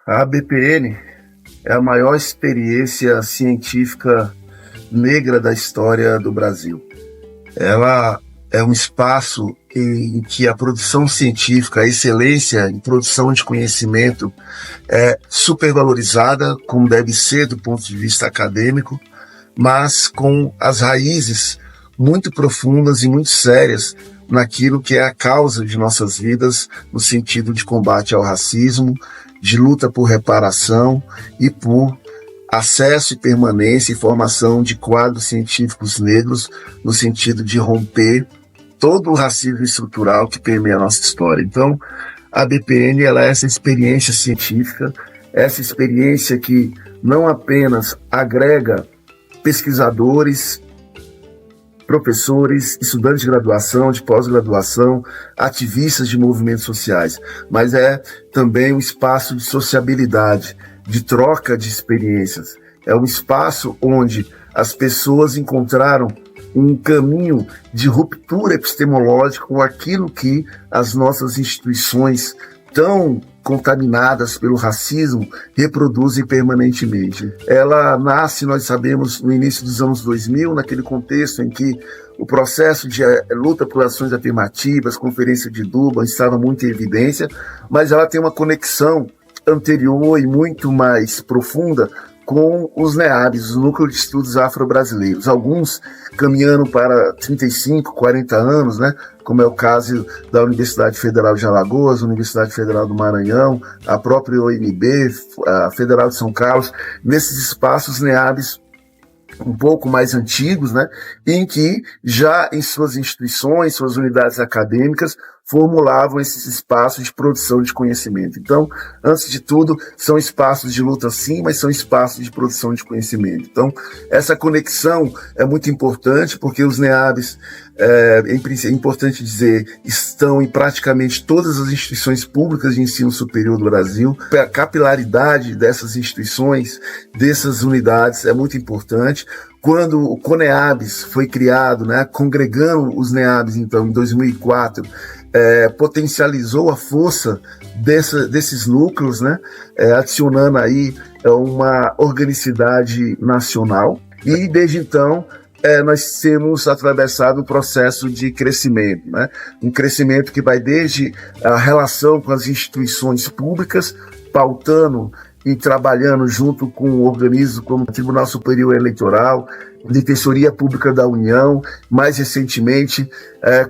A ABPN é a maior experiência científica negra da história do Brasil. Ela é um espaço em que a produção científica, a excelência em produção de conhecimento é supervalorizada, como deve ser do ponto de vista acadêmico, mas com as raízes muito profundas e muito sérias naquilo que é a causa de nossas vidas, no sentido de combate ao racismo, de luta por reparação e por acesso e permanência e formação de quadros científicos negros, no sentido de romper todo o racismo estrutural que permeia a nossa história. Então, a ABPN ela é essa experiência científica, essa experiência que não apenas agrega pesquisadores, professores, estudantes de graduação, de pós-graduação, ativistas de movimentos sociais, mas é também um espaço de sociabilidade, de troca de experiências. É um espaço onde as pessoas encontraram um caminho de ruptura epistemológica com aquilo que as nossas instituições tão contaminadas pelo racismo reproduzem permanentemente. Ela nasce, nós sabemos, no início dos anos 2000, naquele contexto em que o processo de luta por ações afirmativas, Conferência de Durban, estava muito em evidência, mas ela tem uma conexão anterior e muito mais profunda com os NEABs, o Núcleo de Estudos Afro-Brasileiros, alguns caminhando para 35, 40 anos, né? Como é o caso da Universidade Federal de Alagoas, Universidade Federal do Maranhão, a própria UNB, a Federal de São Carlos, nesses espaços NEABs um pouco mais antigos, né, em que já em suas instituições, suas unidades acadêmicas, formulavam esses espaços de produção de conhecimento. Então, antes de tudo, são espaços de luta sim, mas são espaços de produção de conhecimento. Então, essa conexão é muito importante, porque os NEABs, é importante dizer, estão em praticamente todas as instituições públicas de ensino superior do Brasil. A capilaridade dessas instituições, dessas unidades, é muito importante. Quando o CONEABs foi criado, né, congregando os NEABs, então, em 2004, potencializou a força desses núcleos, né, adicionando aí uma organicidade nacional. E, desde então, nós temos atravessado um processo de crescimento, né? Um crescimento que vai desde a relação com as instituições públicas, pautando e trabalhando junto com organismos como o Tribunal Superior Eleitoral, Defensoria Pública da União, mais recentemente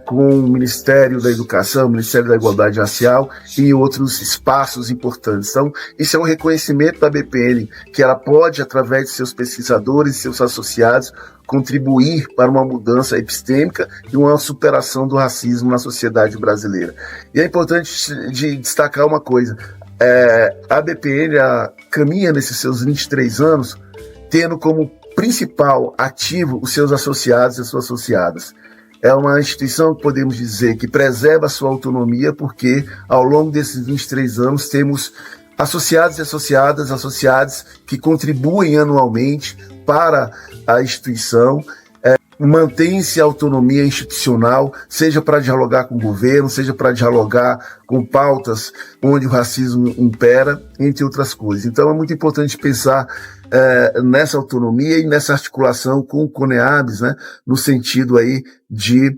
com o Ministério da Educação, Ministério da Igualdade Racial e outros espaços importantes. Então, isso é um reconhecimento da ABPN, que ela pode, através de seus pesquisadores e seus associados, contribuir para uma mudança epistêmica e uma superação do racismo na sociedade brasileira. E é importante de destacar uma coisa, a ABPN caminha nesses seus 23 anos tendo como principal ativo os seus associados e as suas associadas. É uma instituição que podemos dizer que preserva a sua autonomia, porque ao longo desses 23 anos temos associados e associados que contribuem anualmente para a instituição, mantém-se a autonomia institucional, seja para dialogar com o governo, seja para dialogar com pautas onde o racismo impera, entre outras coisas. Então é muito importante pensar nessa autonomia e nessa articulação com o CONEABs, né, no sentido aí de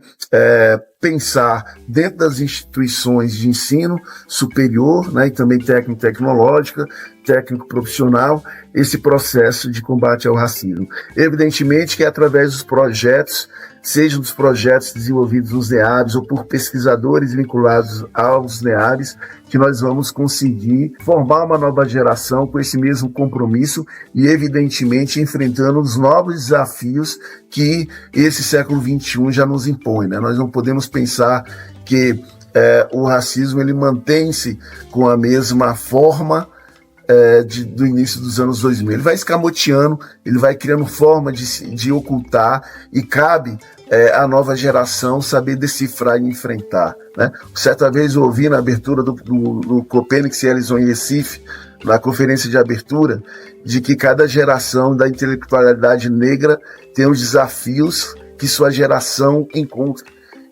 pensar dentro das instituições de ensino superior, né, e também técnico-tecnológica, técnico-profissional, esse processo de combate ao racismo. Evidentemente que é através dos projetos, sejam dos projetos desenvolvidos nos NEABs ou por pesquisadores vinculados aos NEABs, que nós vamos conseguir formar uma nova geração com esse mesmo compromisso e, evidentemente, enfrentando os novos desafios que esse século XXI já nos impõe, né? Nós não podemos pensar que o racismo ele mantém-se com a mesma forma do início dos anos 2000. Ele vai escamoteando, ele vai criando forma de ocultar, e cabe à nova geração saber decifrar e enfrentar, né? Certa vez eu ouvi na abertura do Copênico que se realizou em Recife, na conferência de abertura, de que cada geração da intelectualidade negra tem os desafios que sua geração encontra.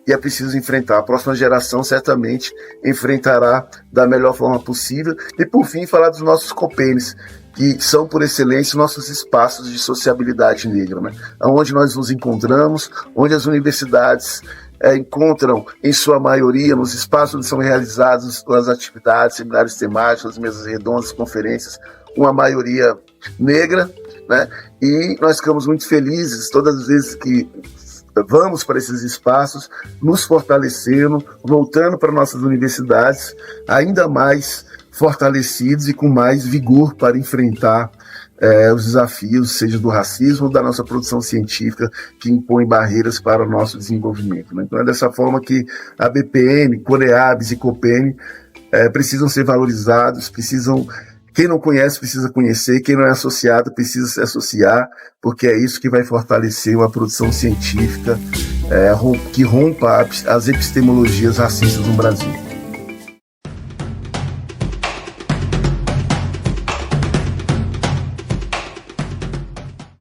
e é preciso enfrentar. A próxima geração certamente enfrentará da melhor forma possível. E, por fim, falar dos nossos COPENES, que são, por excelência, nossos espaços de sociabilidade negra, né? Onde nós nos encontramos, onde as universidades encontram, em sua maioria, nos espaços onde são realizadas as atividades, seminários temáticos, mesas redondas, conferências, uma maioria negra, né? E nós ficamos muito felizes todas as vezes que vamos para esses espaços, nos fortalecendo, voltando para nossas universidades, ainda mais fortalecidos e com mais vigor para enfrentar os desafios, seja do racismo ou da nossa produção científica, que impõe barreiras para o nosso desenvolvimento, né? Então é dessa forma que a BPN, CONEABS e COPENE precisam ser valorizados, quem não conhece precisa conhecer, quem não é associado precisa se associar, porque é isso que vai fortalecer uma produção científica que rompa as epistemologias racistas no Brasil.